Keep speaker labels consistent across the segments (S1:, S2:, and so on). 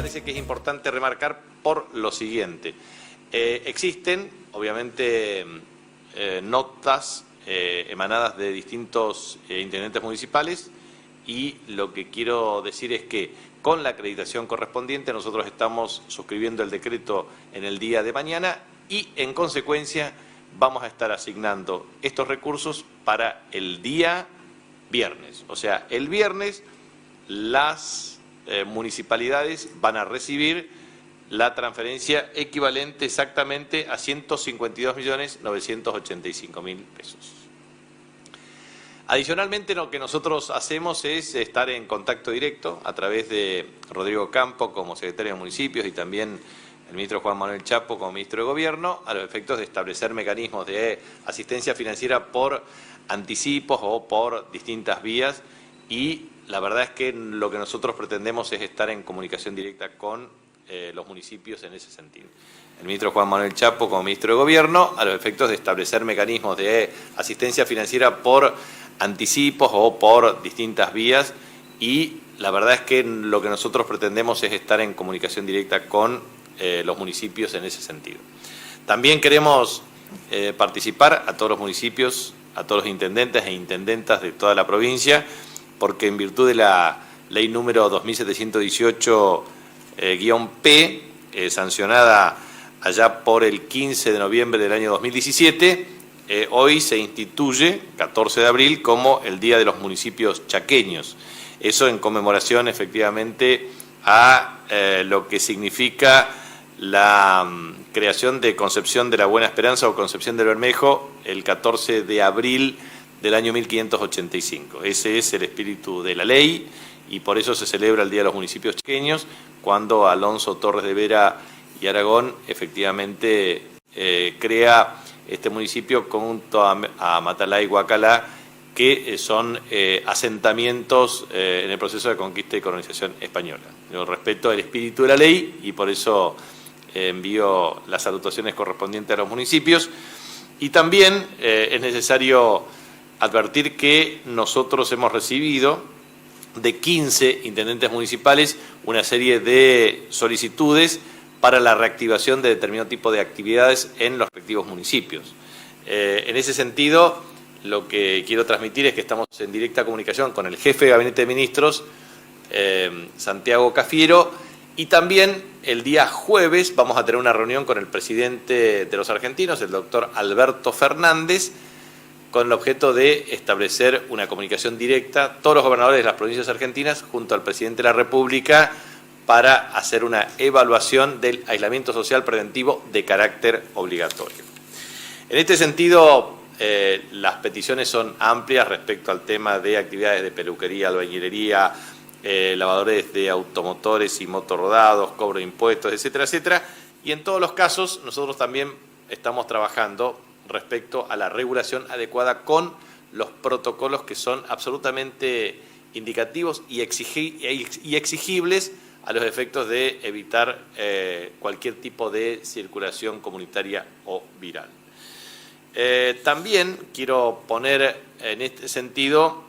S1: parece que es importante remarcar por lo siguiente. Existen, obviamente, notas emanadas de distintos intendentes municipales y lo que quiero decir es que con la acreditación correspondiente nosotros estamos suscribiendo el decreto en el día de mañana y en consecuencia vamos a estar asignando estos recursos para el día viernes. O sea, el viernes las municipalidades van a recibir la transferencia equivalente exactamente a 152.985.000 pesos. Adicionalmente, lo que nosotros hacemos es estar en contacto directo a través de Rodrigo Campo como secretario de Municipios y también el ministro Juan Manuel Chapo como ministro de Gobierno, a los efectos de establecer mecanismos de asistencia financiera por anticipos o por distintas vías, y la verdad es que lo que nosotros pretendemos es estar en comunicación directa con los municipios en ese sentido. El ministro Juan Manuel Chapo como ministro de Gobierno, a los efectos de establecer mecanismos de asistencia financiera por anticipos o por distintas vías, y la verdad es que lo que nosotros pretendemos es estar en comunicación directa con los municipios en ese sentido. También queremos participar a todos los municipios, a todos los intendentes e intendentas de toda la provincia, porque en virtud de la ley número 2718-P, sancionada allá por el 15 de noviembre del año 2017, hoy se instituye, 14 de abril, como el Día de los Municipios Chaqueños. Eso en conmemoración, efectivamente, a lo que significa la creación de Concepción de la Buena Esperanza o Concepción del Bermejo el 14 de abril del año 1585. Ese es el espíritu de la ley y por eso se celebra el Día de los Municipios Chaqueños, cuando Alonso Torres de Vera y Aragón efectivamente crea este municipio junto a Matalá y Huacalá, que son asentamientos en el proceso de conquista y colonización española. Yo respeto el espíritu de la ley y por eso envío las salutaciones correspondientes a los municipios. Y también es necesario advertir que nosotros hemos recibido de 15 intendentes municipales una serie de solicitudes para la reactivación de determinado tipo de actividades en los respectivos municipios. En ese sentido, lo que quiero transmitir es que estamos en directa comunicación con el jefe de Gabinete de Ministros, Santiago Cafiero, y también el día jueves vamos a tener una reunión con el presidente de los argentinos, el doctor Alberto Fernández, con el objeto de establecer una comunicación directa, todos los gobernadores de las provincias argentinas, junto al presidente de la República, para hacer una evaluación del aislamiento social preventivo de carácter obligatorio. En este sentido, las peticiones son amplias respecto al tema de actividades de peluquería, albañilería, lavadores de automotores y motorrodados, cobro de impuestos, etcétera, etcétera. Y en todos los casos nosotros también estamos trabajando respecto a la regulación adecuada con los protocolos que son absolutamente indicativos y exigibles a los efectos de evitar cualquier tipo de circulación comunitaria o viral. También quiero poner en este sentido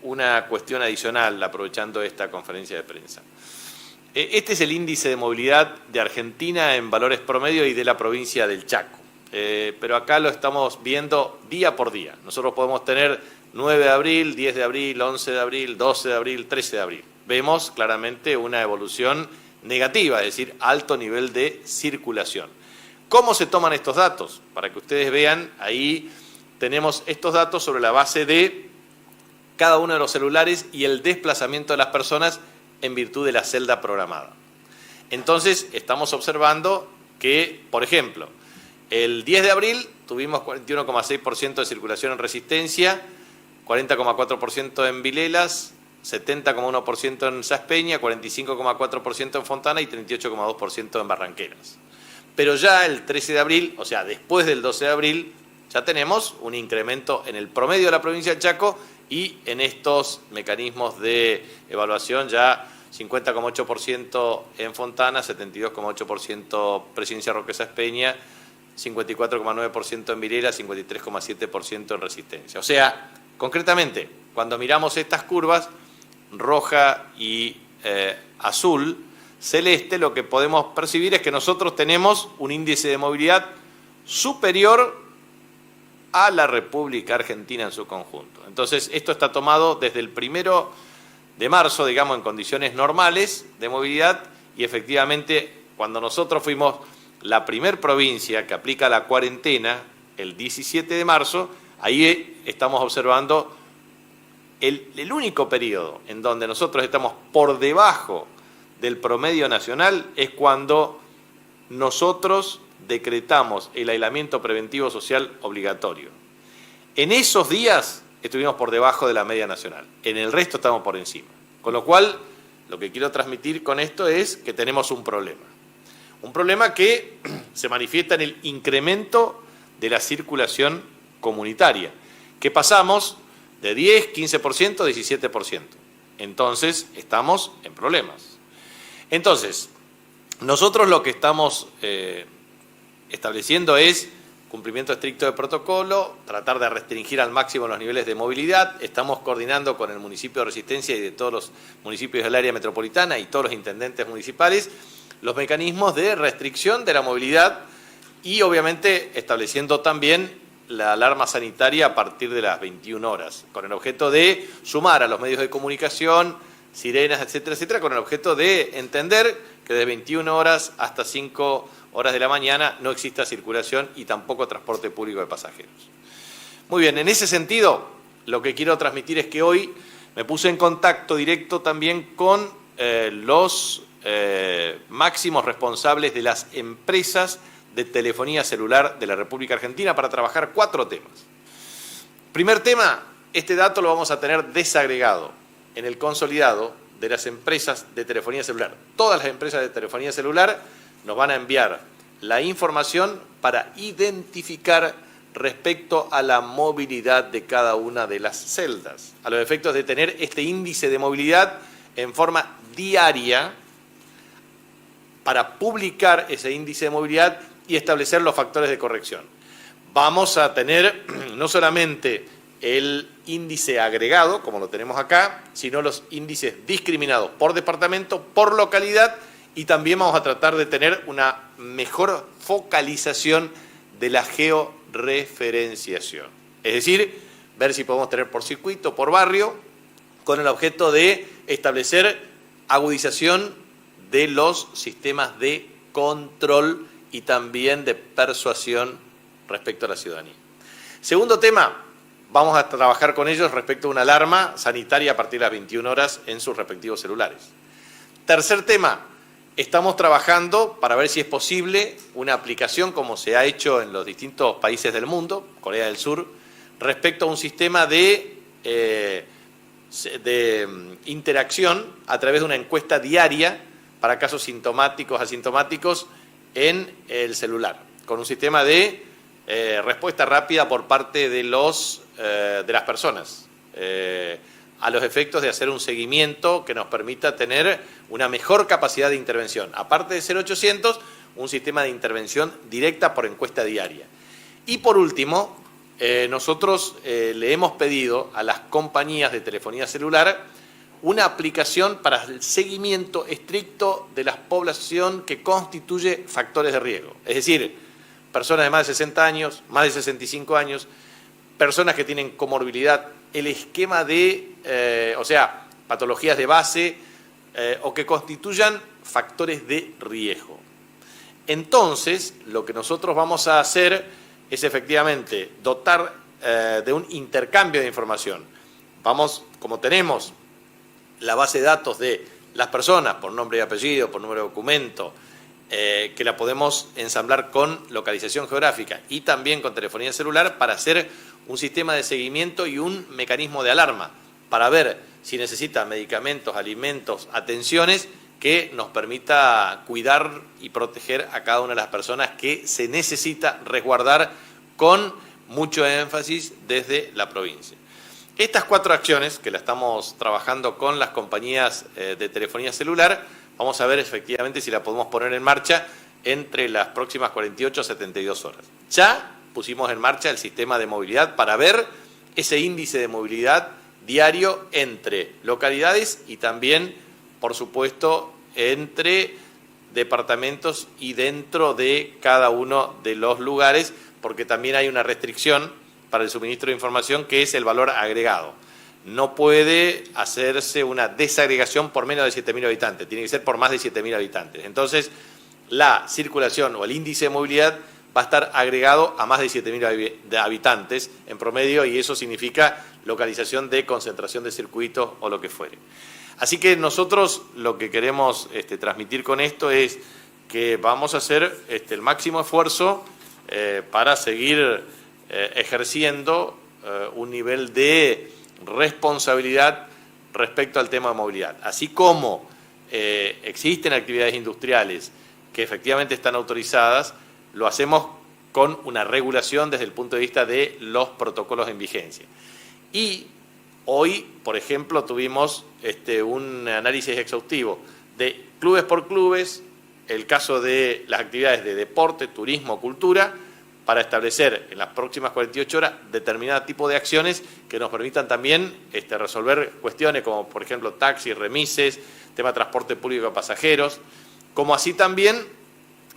S1: una cuestión adicional, aprovechando esta conferencia de prensa. Este es el índice de movilidad de Argentina en valores promedio y de la provincia del Chaco. Pero acá lo estamos viendo día por día. Nosotros podemos tener 9 de abril, 10 de abril, 11 de abril, 12 de abril, 13 de abril. Vemos claramente una evolución negativa, es decir, alto nivel de circulación. ¿Cómo se toman estos datos? Para que ustedes vean, ahí tenemos estos datos sobre la base de cada uno de los celulares y el desplazamiento de las personas en virtud de la celda programada. Entonces, estamos observando que, por ejemplo, el 10 de abril tuvimos 41,6% de circulación en Resistencia, 40,4% en Vilelas, 70,1% en Saspeña, 45,4% en Fontana y 38,2% en Barranqueras. Pero ya el 13 de abril, o sea, después del 12 de abril, ya tenemos un incremento en el promedio de la provincia del Chaco y en estos mecanismos de evaluación ya 50,8% en Fontana, 72,8% Presidencia Roque Saspeña, 54,9% en Vilela, 53,7% en Resistencia. O sea, concretamente, cuando miramos estas curvas, roja y azul, celeste, lo que podemos percibir es que nosotros tenemos un índice de movilidad superior a la República Argentina en su conjunto. Entonces, esto está tomado desde el 1 de marzo, digamos, en condiciones normales de movilidad, y efectivamente, cuando nosotros fuimos la primer provincia que aplica la cuarentena, el 17 de marzo, ahí estamos observando el único periodo en donde nosotros estamos por debajo del promedio nacional es cuando nosotros decretamos el aislamiento preventivo social obligatorio. En esos días estuvimos por debajo de la media nacional, en el resto estamos por encima. Con lo cual, lo que quiero transmitir con esto es que tenemos un problema. Un problema que se manifiesta en el incremento de la circulación comunitaria, que pasamos de 10, 15% a 17%. Entonces, estamos en problemas. Entonces, nosotros lo que estamos estableciendo es cumplimiento estricto de protocolo, tratar de restringir al máximo los niveles de movilidad. Estamos coordinando con el municipio de Resistencia y de todos los municipios del área metropolitana y todos los intendentes municipales los mecanismos de restricción de la movilidad y obviamente estableciendo también la alarma sanitaria a partir de las 21 horas, con el objeto de sumar a los medios de comunicación, sirenas, etcétera, etcétera, con el objeto de entender que de 21 horas hasta 5 horas de la mañana no exista circulación y tampoco transporte público de pasajeros. Muy bien, en ese sentido, lo que quiero transmitir es que hoy me puse en contacto directo también con los máximos responsables de las empresas de telefonía celular de la República Argentina para trabajar 4 temas. Primer tema, este dato lo vamos a tener desagregado en el consolidado de las empresas de telefonía celular. Todas las empresas de telefonía celular nos van a enviar la información para identificar respecto a la movilidad de cada una de las celdas, a los efectos de tener este índice de movilidad en forma diaria para publicar ese índice de movilidad y establecer los factores de corrección. Vamos a tener no solamente el índice agregado, como lo tenemos acá, sino los índices discriminados por departamento, por localidad, y también vamos a tratar de tener una mejor focalización de la georreferenciación. Es decir, ver si podemos tener por circuito, por barrio, con el objeto de establecer agudización de los sistemas de control y también de persuasión respecto a la ciudadanía. Segundo tema, vamos a trabajar con ellos respecto a una alarma sanitaria a partir de las 21 horas en sus respectivos celulares. Tercer tema, estamos trabajando para ver si es posible una aplicación como se ha hecho en los distintos países del mundo, Corea del Sur, respecto a un sistema de interacción a través de una encuesta diaria para casos sintomáticos, asintomáticos en el celular, con un sistema de respuesta rápida por parte de las personas, a los efectos de hacer un seguimiento que nos permita tener una mejor capacidad de intervención. Aparte de 0800, un sistema de intervención directa por encuesta diaria. Y por último, nosotros le hemos pedido a las compañías de telefonía celular una aplicación para el seguimiento estricto de la población que constituye factores de riesgo. Es decir, personas de más de 60 años, más de 65 años, personas que tienen comorbilidad, el esquema de, patologías de base o que constituyan factores de riesgo. Entonces, lo que nosotros vamos a hacer es efectivamente dotar de un intercambio de información. Vamos, como tenemos la base de datos de las personas por nombre y apellido, por número de documento, que la podemos ensamblar con localización geográfica y también con telefonía celular para hacer un sistema de seguimiento y un mecanismo de alarma para ver si necesita medicamentos, alimentos, atenciones que nos permita cuidar y proteger a cada una de las personas que se necesita resguardar con mucho énfasis desde la provincia. Estas 4 acciones que la estamos trabajando con las compañías de telefonía celular, vamos a ver efectivamente si la podemos poner en marcha entre las próximas 48 a 72 horas. Ya pusimos en marcha el sistema de movilidad para ver ese índice de movilidad diario entre localidades y también, por supuesto, entre departamentos y dentro de cada uno de los lugares, porque también hay una restricción para el suministro de información que es el valor agregado. No puede hacerse una desagregación por menos de 7.000 habitantes, tiene que ser por más de 7.000 habitantes. Entonces, la circulación o el índice de movilidad va a estar agregado a más de 7.000 habitantes en promedio, y eso significa localización de concentración de circuitos o lo que fuere. Así que nosotros lo que queremos transmitir con esto es que vamos a hacer el máximo esfuerzo para seguir ejerciendo un nivel de responsabilidad respecto al tema de movilidad. Así como existen actividades industriales que efectivamente están autorizadas, lo hacemos con una regulación desde el punto de vista de los protocolos en vigencia. Y hoy, por ejemplo, tuvimos un análisis exhaustivo de clubes por clubes, el caso de las actividades de deporte, turismo, cultura, para establecer en las próximas 48 horas determinado tipo de acciones que nos permitan también resolver cuestiones como, por ejemplo, taxis, remises, tema de transporte público de pasajeros, como así también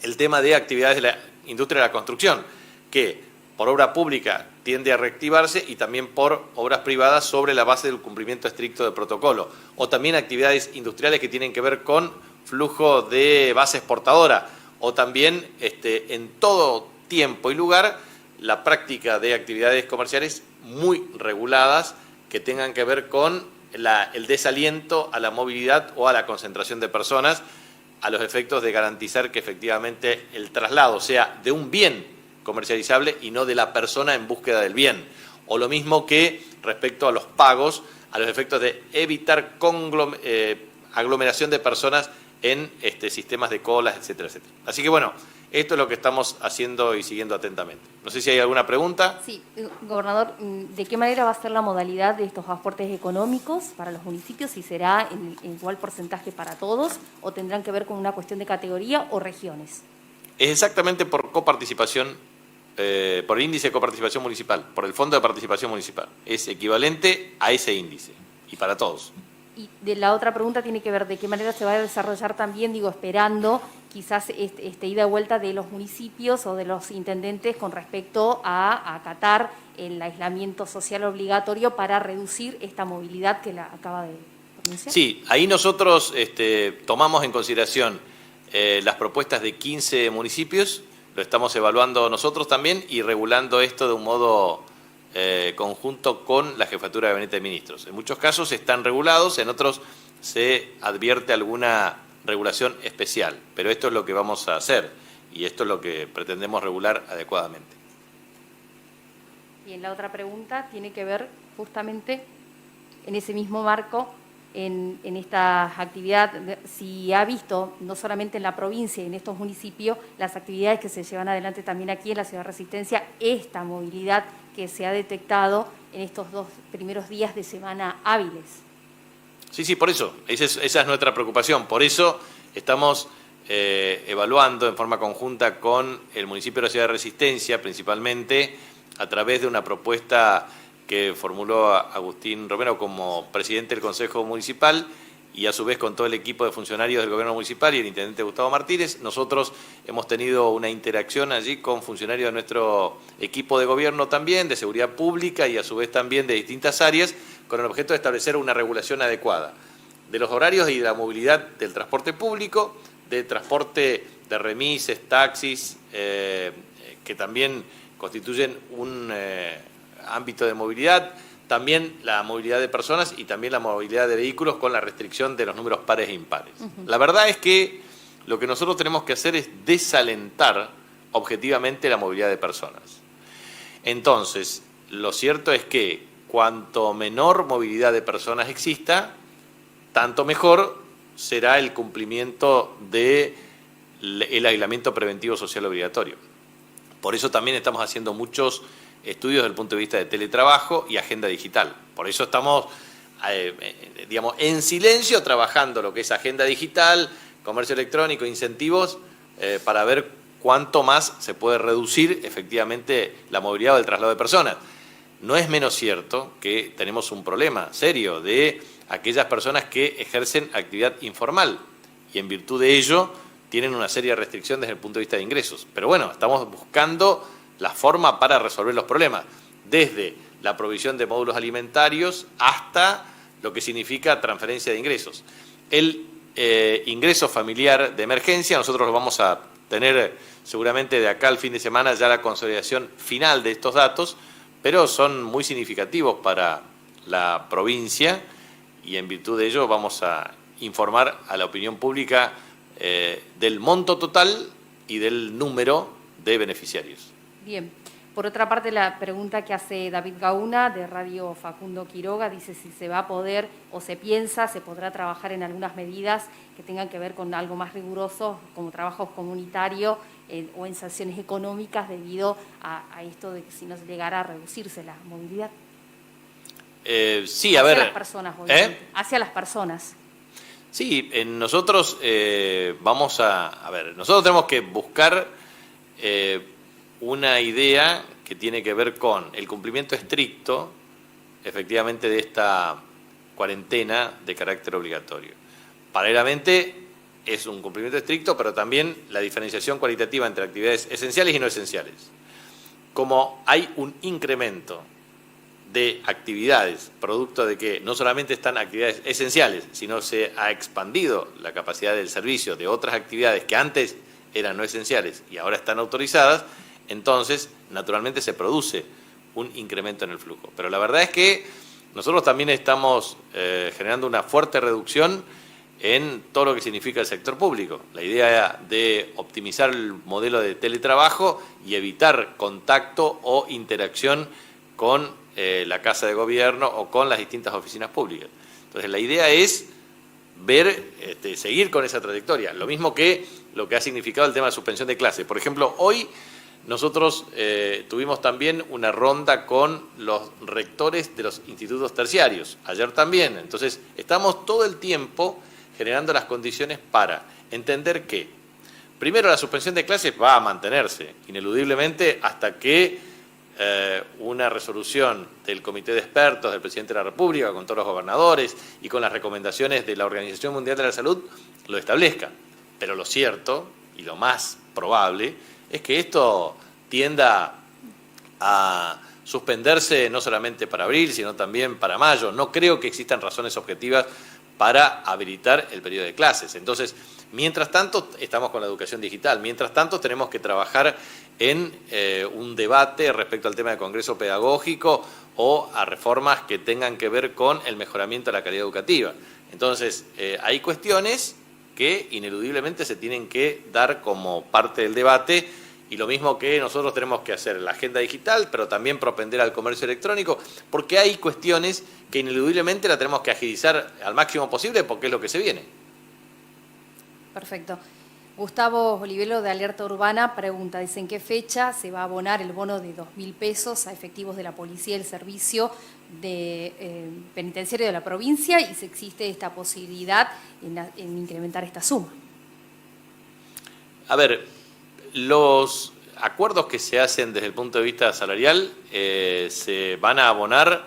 S1: el tema de actividades de la industria de la construcción, que por obra pública tiende a reactivarse y también por obras privadas sobre la base del cumplimiento estricto del protocolo, o también actividades industriales que tienen que ver con flujo de base exportadora, o también en todo tiempo y lugar la práctica de actividades comerciales muy reguladas que tengan que ver con el desaliento a la movilidad o a la concentración de personas, a los efectos de garantizar que efectivamente el traslado sea de un bien comercializable y no de la persona en búsqueda del bien. O lo mismo que respecto a los pagos, a los efectos de evitar aglomeración de personas en sistemas de colas, etcétera, etcétera. Así que bueno, esto es lo que estamos haciendo y siguiendo atentamente. No sé si hay alguna pregunta.
S2: Sí, gobernador, ¿de qué manera va a ser la modalidad de estos aportes económicos para los municipios? ¿Si será en igual porcentaje para todos o tendrán que ver con una cuestión de categoría o regiones?
S1: Es exactamente por coparticipación, por el índice de coparticipación municipal, por el Fondo de Participación Municipal. Es equivalente a ese índice y para todos.
S2: Y de la otra pregunta tiene que ver de qué manera se va a desarrollar también, esperando quizás ida y vuelta de los municipios o de los intendentes con respecto a acatar el aislamiento social obligatorio para reducir esta movilidad que la acaba de pronunciar.
S1: Sí, ahí nosotros tomamos en consideración las propuestas de 15 municipios, lo estamos evaluando nosotros también y regulando esto de un modo conjunto con la Jefatura de Gabinete de Ministros. En muchos casos están regulados, en otros se advierte alguna regulación especial, pero esto es lo que vamos a hacer y esto es lo que pretendemos regular adecuadamente.
S2: Y en la otra pregunta tiene que ver justamente en ese mismo marco, en esta actividad, si ha visto, no solamente en la provincia y en estos municipios, las actividades que se llevan adelante también aquí en la Ciudad de Resistencia, esta movilidad que se ha detectado en estos 2 primeros días de semana hábiles.
S1: Sí, por eso, esa es nuestra preocupación, por eso estamos evaluando en forma conjunta con el municipio de la Ciudad de Resistencia, principalmente a través de una propuesta que formuló Agustín Romero como presidente del Consejo Municipal y a su vez con todo el equipo de funcionarios del Gobierno Municipal y el intendente Gustavo Martínez. Nosotros hemos tenido una interacción allí con funcionarios de nuestro equipo de gobierno también, de seguridad pública y a su vez también de distintas áreas, con el objeto de establecer una regulación adecuada de los horarios y de la movilidad del transporte público, de transporte de remises, taxis, que también constituyen un ámbito de movilidad, también la movilidad de personas y también la movilidad de vehículos con la restricción de los números pares e impares. La verdad es que lo que nosotros tenemos que hacer es desalentar objetivamente la movilidad de personas. Entonces, lo cierto es que cuanto menor movilidad de personas exista, tanto mejor será el cumplimiento del aislamiento preventivo social obligatorio. Por eso también estamos haciendo muchos estudios desde el punto de vista de teletrabajo y agenda digital. Por eso estamos, en silencio trabajando lo que es agenda digital, comercio electrónico, incentivos, para ver cuánto más se puede reducir efectivamente la movilidad o el traslado de personas. No es menos cierto que tenemos un problema serio de aquellas personas que ejercen actividad informal y en virtud de ello tienen una seria restricción desde el punto de vista de ingresos. Pero bueno, estamos buscando la forma para resolver los problemas, desde la provisión de módulos alimentarios hasta lo que significa transferencia de ingresos. El ingreso familiar de emergencia, nosotros lo vamos a tener seguramente de acá al fin de semana ya la consolidación final de estos datos, pero son muy significativos para la provincia y en virtud de ello vamos a informar a la opinión pública del monto total y del número de beneficiarios.
S2: Bien. Por otra parte, la pregunta que hace David Gauna, de Radio Facundo Quiroga, dice si se va a poder o se podrá trabajar en algunas medidas que tengan que ver con algo más riguroso, como trabajos comunitarios o en sanciones económicas debido a esto de que si no se llegara a reducirse la movilidad.
S1: Sí, a ver.
S2: Hacia las personas, obviamente. Hacia las personas.
S1: Sí, nosotros vamos a ver, nosotros tenemos que buscar una idea que tiene que ver con el cumplimiento estricto, efectivamente, de esta cuarentena de carácter obligatorio. Paralelamente, es un cumplimiento estricto, pero también la diferenciación cualitativa entre actividades esenciales y no esenciales. Como hay un incremento de actividades, producto de que no solamente están actividades esenciales, sino se ha expandido la capacidad del servicio de otras actividades que antes eran no esenciales y ahora están autorizadas, entonces naturalmente se produce un incremento en el flujo. Pero la verdad es que nosotros también estamos generando una fuerte reducción en todo lo que significa el sector público. La idea de optimizar el modelo de teletrabajo y evitar contacto o interacción con la Casa de Gobierno o con las distintas oficinas públicas. Entonces la idea es ver, seguir con esa trayectoria. Lo mismo que lo que ha significado el tema de suspensión de clases. Por ejemplo, hoy nosotros tuvimos también una ronda con los rectores de los institutos terciarios, ayer también. Entonces, estamos todo el tiempo generando las condiciones para entender que, primero, la suspensión de clases va a mantenerse ineludiblemente hasta que una resolución del Comité de Expertos del Presidente de la República, con todos los gobernadores y con las recomendaciones de la Organización Mundial de la Salud, lo establezca. Pero lo cierto, y lo más probable, es que esto tienda a suspenderse no solamente para abril, sino también para mayo. No creo que existan razones objetivas para habilitar el periodo de clases. Entonces, mientras tanto, estamos con la educación digital. Mientras tanto, tenemos que trabajar en un debate respecto al tema del Congreso Pedagógico o a reformas que tengan que ver con el mejoramiento de la calidad educativa. Entonces, hay cuestiones que ineludiblemente se tienen que dar como parte del debate, y lo mismo que nosotros tenemos que hacer en la agenda digital, pero también propender al comercio electrónico, porque hay cuestiones que ineludiblemente la tenemos que agilizar al máximo posible porque es lo que se viene.
S2: Perfecto. Gustavo Olivelo, de Alerta Urbana, pregunta, dice, ¿en qué fecha se va a abonar el bono de 2.000 pesos a efectivos de la policía y el servicio penitenciario de la provincia y si existe esta posibilidad en incrementar esta suma?
S1: A ver, los acuerdos que se hacen desde el punto de vista salarial se van a abonar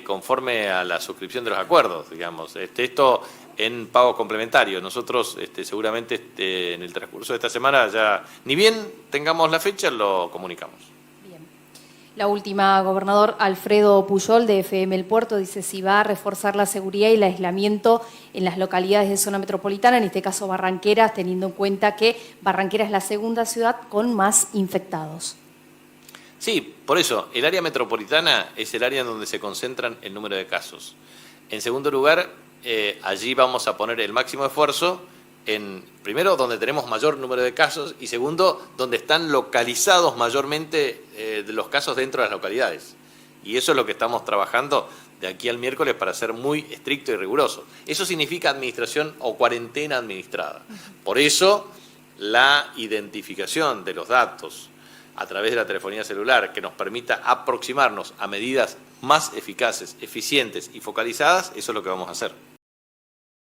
S1: conforme a la suscripción de los acuerdos, digamos. Esto en pago complementario. Nosotros seguramente en el transcurso de esta semana ya, ni bien tengamos la fecha, lo comunicamos.
S2: Bien. La última, gobernador Alfredo Puyol, de FM El Puerto, dice si va a reforzar la seguridad y el aislamiento en las localidades de zona metropolitana, en este caso Barranqueras, teniendo en cuenta que Barranqueras es la segunda ciudad con más infectados.
S1: Sí, por eso, el área metropolitana es el área en donde se concentran el número de casos. En segundo lugar, allí vamos a poner el máximo esfuerzo en, primero, donde tenemos mayor número de casos y segundo, donde están localizados mayormente de los casos dentro de las localidades. Y eso es lo que estamos trabajando de aquí al miércoles para ser muy estricto y riguroso. Eso significa administración o cuarentena administrada. Por eso, la identificación de los datos a través de la telefonía celular que nos permita aproximarnos a medidas más eficaces, eficientes y focalizadas, eso es lo que vamos a hacer.